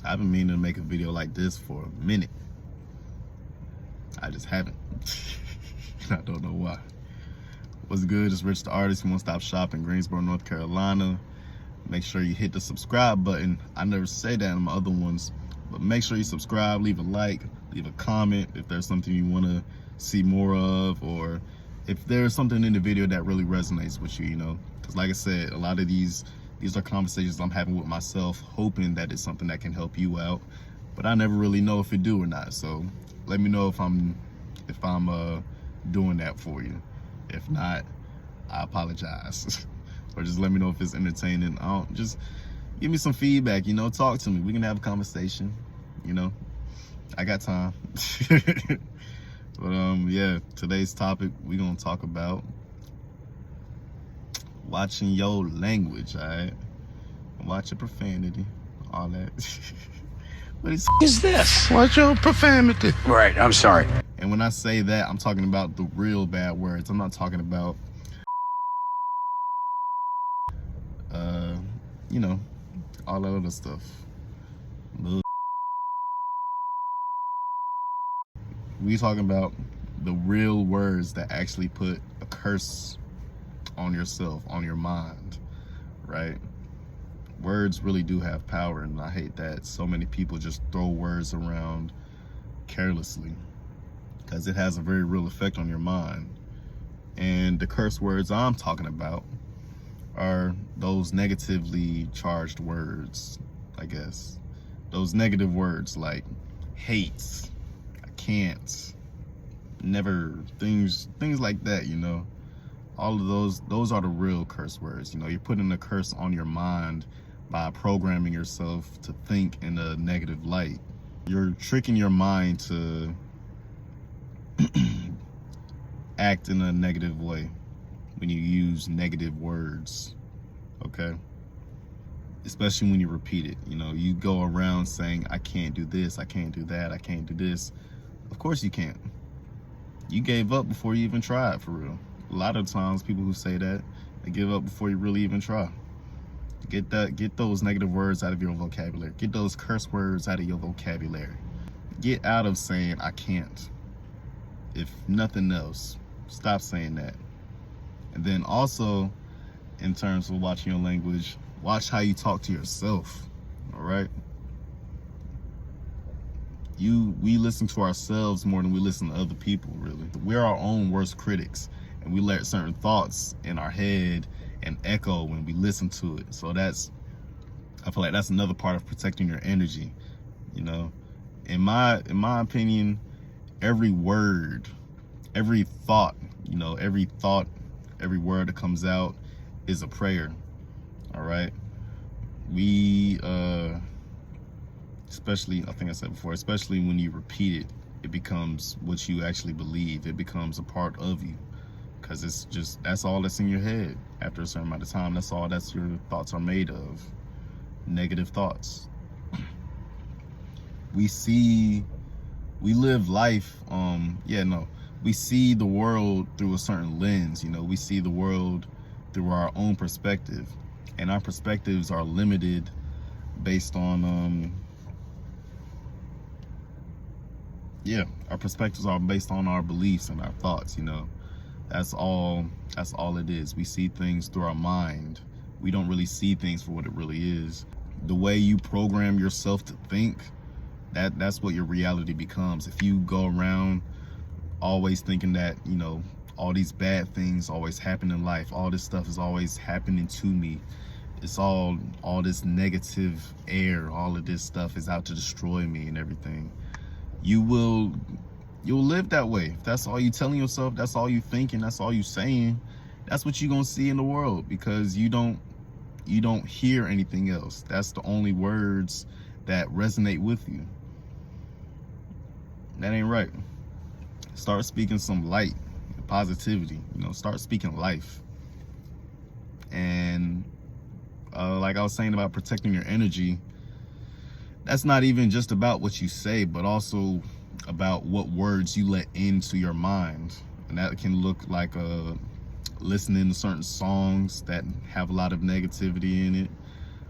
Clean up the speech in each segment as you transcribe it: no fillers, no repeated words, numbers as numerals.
I've been meaning to make a video like this for a minute. I just haven't. I don't know why. What's good? It's Rich the Artist, One Stop Shop in Greensboro, North Carolina. Make sure you hit the subscribe button. I never say that in my other ones, but make sure you subscribe, leave a like, leave a comment if there's something you want to see more of, or if there's something in the video that really resonates with you, because like I said, a lot of these are conversations I'm having with myself, hoping that it's something that can help you out, but I never really know if it do or not. So let me know if I'm doing that for you. If not, I apologize. Or just let me know if it's entertaining. Just give me some feedback, talk to me. We can have a conversation, I got time. But yeah, today's topic, we're gonna talk about watching your language, all right? Watch your profanity, all that. What is this? Watch your profanity. Right, I'm sorry. And when I say that, I'm talking about the real bad words. I'm not talking about all that other stuff. We talking about the real words that actually put a curse on yourself, on your mind, right? Words really do have power, and I hate that so many people just throw words around carelessly, because it has a very real effect on your mind. And the curse words I'm talking about are those negatively charged words, I guess. Those negative words like hate, I can't, never, things like that, all of those are the real curse words. You're putting a curse on your mind by programming yourself to think in a negative light. You're tricking your mind to act in a negative way when you use negative words, okay? Especially when you repeat it. You go around saying, I can't do this, I can't do that, I can't do this. Of course you can't. You gave up before you even tried, for real. A lot of times people who say that, they give up before you really even try. Get those negative words out of your vocabulary. Get those curse words out of your vocabulary. Get out of saying I can't. If nothing else, stop saying that. And then also, in terms of watching your language, watch how you talk to yourself, all right? We listen to ourselves more than we listen to other people, really. We're our own worst critics, and we let certain thoughts in our head and echo when we listen to it. So I feel like that's another part of protecting your energy, In my opinion, every word, every thought, every word that comes out is a prayer, all right? We, especially, I think I said before, especially when you repeat it, it becomes what you actually believe. It becomes a part of you, because that's all that's in your head. After a certain amount of time, that's all that's your thoughts are made of, negative thoughts. We live life, we see the world through a certain lens. We see the world through our own perspective, and our perspectives are limited based on our perspectives are based on our beliefs and our thoughts. That's all it is. We see things through our mind. We don't really see things for what it really is. The way you program yourself to think, that's what your reality becomes. If you go around always thinking that, all these bad things always happen in life, all this stuff is always happening to me, it's all this negative air, all of this stuff is out to destroy me and everything, you'll live that way. If that's all you telling yourself, that's all you thinking, that's all you saying, that's what you're gonna see in the world, because you don't hear anything else. That's the only words that resonate with you. That ain't right. Start speaking some light, positivity, start speaking life. And like I was saying about protecting your energy, that's not even just about what you say, but also about what words you let into your mind. And that can look like listening to certain songs that have a lot of negativity in it,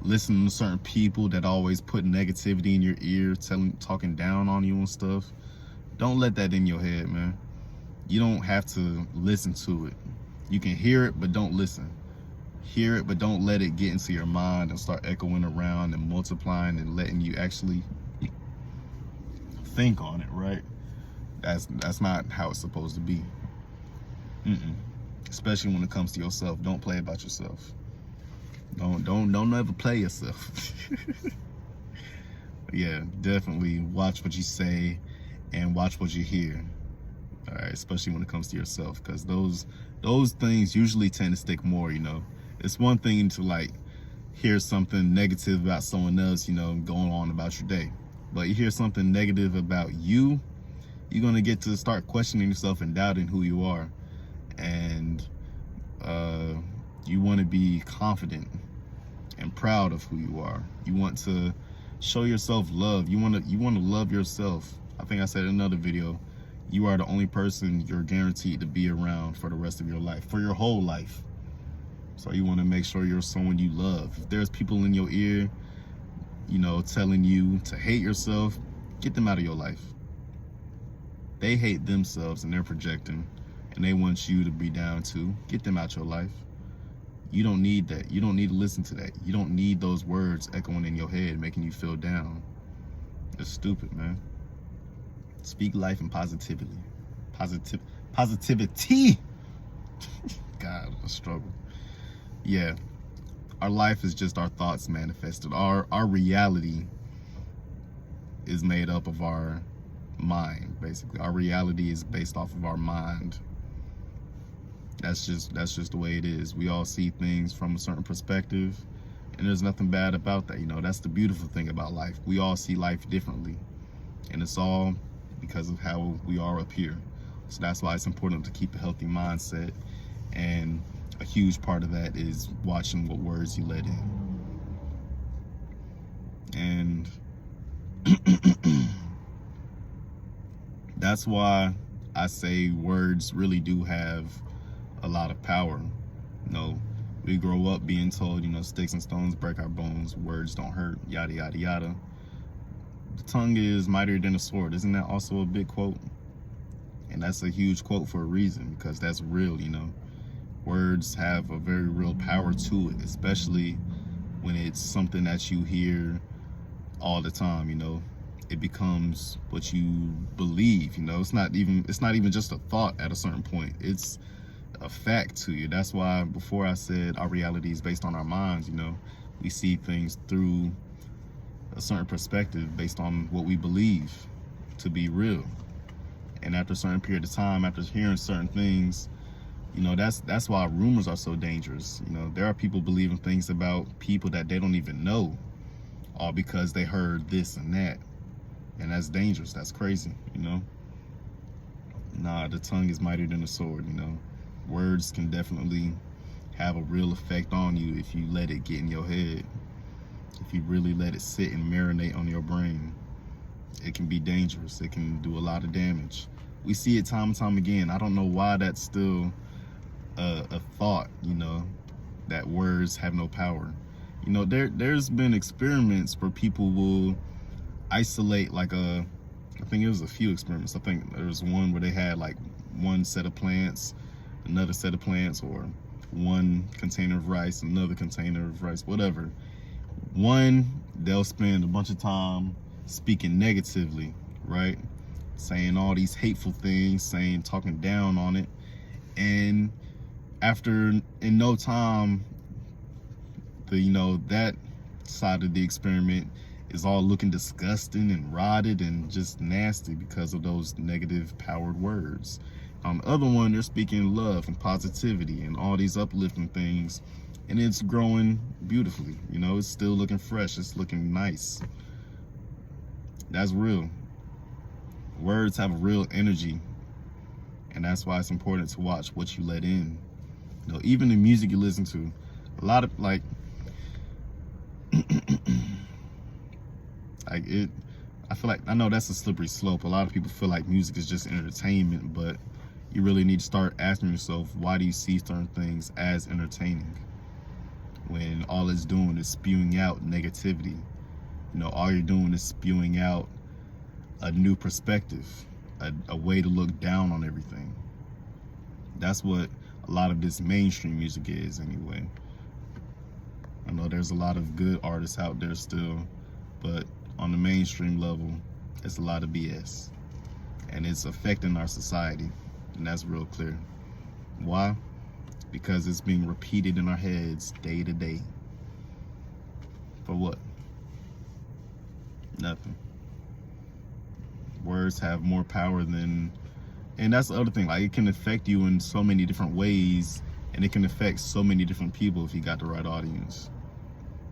listening to certain people that always put negativity in your ear, talking down on you and stuff. Don't let that in your head, man. You don't have to listen to it. You can hear it, but don't listen. Hear it, but don't let it get into your mind and start echoing around and multiplying and letting you actually think on it, right? That's not how it's supposed to be. Especially when it comes to yourself. Don't play about yourself. Don't ever play yourself. Yeah, definitely watch what you say and watch what you hear. All right, especially when it comes to yourself, because those things usually tend to stick more. It's one thing to like hear something negative about someone else, going on about your day, but you hear something negative about you, you're gonna get to start questioning yourself and doubting who you are, and you want to be confident and proud of who you are. You want to show yourself love. You want to love yourself. I think I said in another video, you are the only person you're guaranteed to be around for the rest of your life, for your whole life. So you want to make sure you're someone you love. If there's people in your ear, telling you to hate yourself, get them out of your life. They hate themselves and they're projecting, and they want you to be down too. Get them out your life. You don't need that. You don't need to listen to that. You don't need those words echoing in your head, making you feel down. It's stupid, man. Speak life and positivity. Positivity. God, a struggle. Yeah. Our life is just our thoughts manifested. Our reality is made up of our mind, basically. Our reality is based off of our mind. That's just the way it is. We all see things from a certain perspective, and there's nothing bad about that. That's the beautiful thing about life. We all see life differently, and it's all because of how we are up here. So that's why it's important to keep a healthy mindset, and a huge part of that is watching what words you let in. And that's why I say words really do have a lot of power. We grow up being told, sticks and stones break our bones, words don't hurt, yada yada yada. The tongue is mightier than a sword. Isn't that also a big quote? And that's a huge quote for a reason, because that's real. Words have a very real power to it, especially when it's something that you hear all the time. It becomes what you believe. It's not even just a thought at a certain point. It's a fact to you. That's why before I said our reality is based on our minds. We see things through a certain perspective based on what we believe to be real. And after a certain period of time, after hearing certain things, that's why rumors are so dangerous. There are people believing things about people that they don't even know, all because they heard this and that. And that's dangerous. That's crazy. Nah, the tongue is mightier than a sword. Words can definitely have a real effect on you if you let it get in your head. If you really let it sit and marinate on your brain, it can be dangerous. It can do a lot of damage. We see it time and time again. I don't know why that's still a thought, that words have no power. There's been experiments where people will isolate I think it was a few experiments. I think there was one where they had like one set of plants, another set of plants, or one container of rice, another container of rice, whatever. One, they'll spend a bunch of time speaking negatively, right? Saying all these hateful things, talking down on it. And after, in no time, that side of the experiment is all looking disgusting and rotted and just nasty because of those negative powered words. On the other one, they're speaking love and positivity and all these uplifting things, and it's growing beautifully. It's still looking fresh. It's looking nice. That's real. Words have a real energy, and that's why it's important to watch what you let in. Even the music you listen to, a lot of I feel like, I know that's a slippery slope. A lot of people feel like music is just entertainment, but you really need to start asking yourself, why do you see certain things as entertaining? when all it's doing is spewing out negativity. You know, all you're doing is spewing out a new perspective, a way to look down on everything. That's what a lot of this mainstream music is anyway. I know there's a lot of good artists out there still, but on the mainstream level, it's a lot of BS. And it's affecting our society, and that's real clear. Why? Because it's being repeated in our heads day to day. For what? Nothing. Words have more power than, and that's the other thing, like it can affect you in so many different ways, and it can affect so many different people if you got the right audience.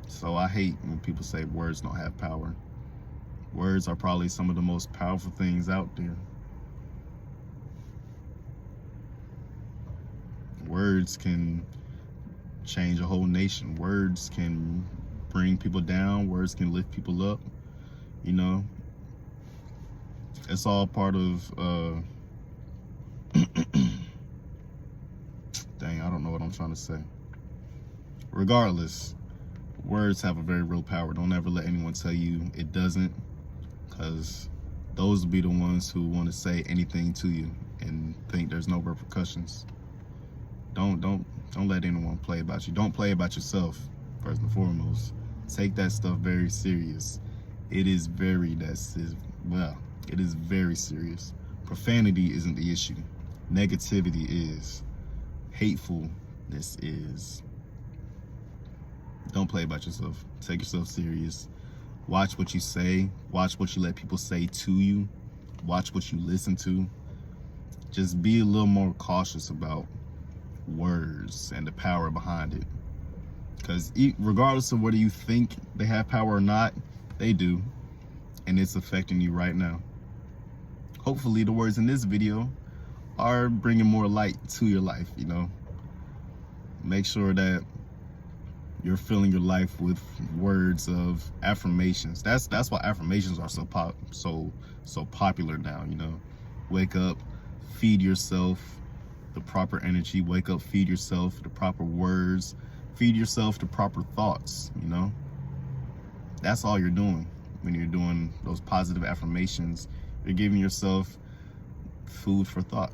So I hate when people say words don't have power. Words are probably some of the most powerful things out there. Words can change a whole nation. Words can bring people down. Words can lift people up. You know, it's all part of, dang, I don't know what I'm trying to say. Regardless, words have a very real power. Don't ever let anyone tell you it doesn't, because those will be the ones who want to say anything to you and think there's no repercussions. Don't let anyone play about you. Don't play about yourself, first and foremost. Take that stuff very serious. It is very serious. Profanity isn't the issue. Negativity is. Hatefulness is. Don't play about yourself. Take yourself serious. Watch what you say. Watch what you let people say to you. Watch what you listen to. Just be a little more cautious about words and the power behind it. Because regardless of whether you think they have power or not, they do. And it's affecting you right now. Hopefully the words in this video are bringing more light to your life, you know. Make sure that you're filling your life with words of affirmations. That's why affirmations are so popular now, you know. Wake up, feed yourself the proper energy. Wake up, feed yourself the proper words. Feed yourself the proper thoughts, you know. That's all you're doing when you're doing those positive affirmations. You're giving yourself food for thought.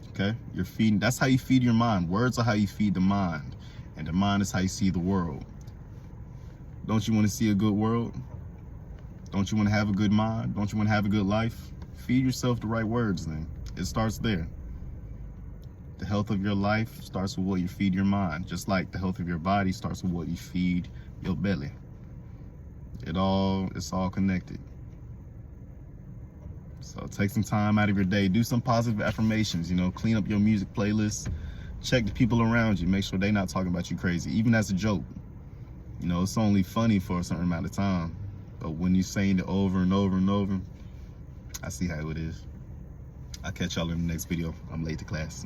Okay? You're feeding, that's how you feed your mind. Words are how you feed the mind. And the mind is how you see the world. Don't you want to see a good world? Don't you want to have a good mind? Don't you want to have a good life? Feed yourself the right words then. It starts there. The health of your life starts with what you feed your mind. Just like the health of your body starts with what you feed your belly. It's all connected. So take some time out of your day. Do some positive affirmations, you know, clean up your music playlist. Check the people around you. Make sure they're not talking about you crazy, even as a joke. You know, it's only funny for a certain amount of time. But when you're saying it over and over and over, I see how it is. I'll catch y'all in the next video. I'm late to class.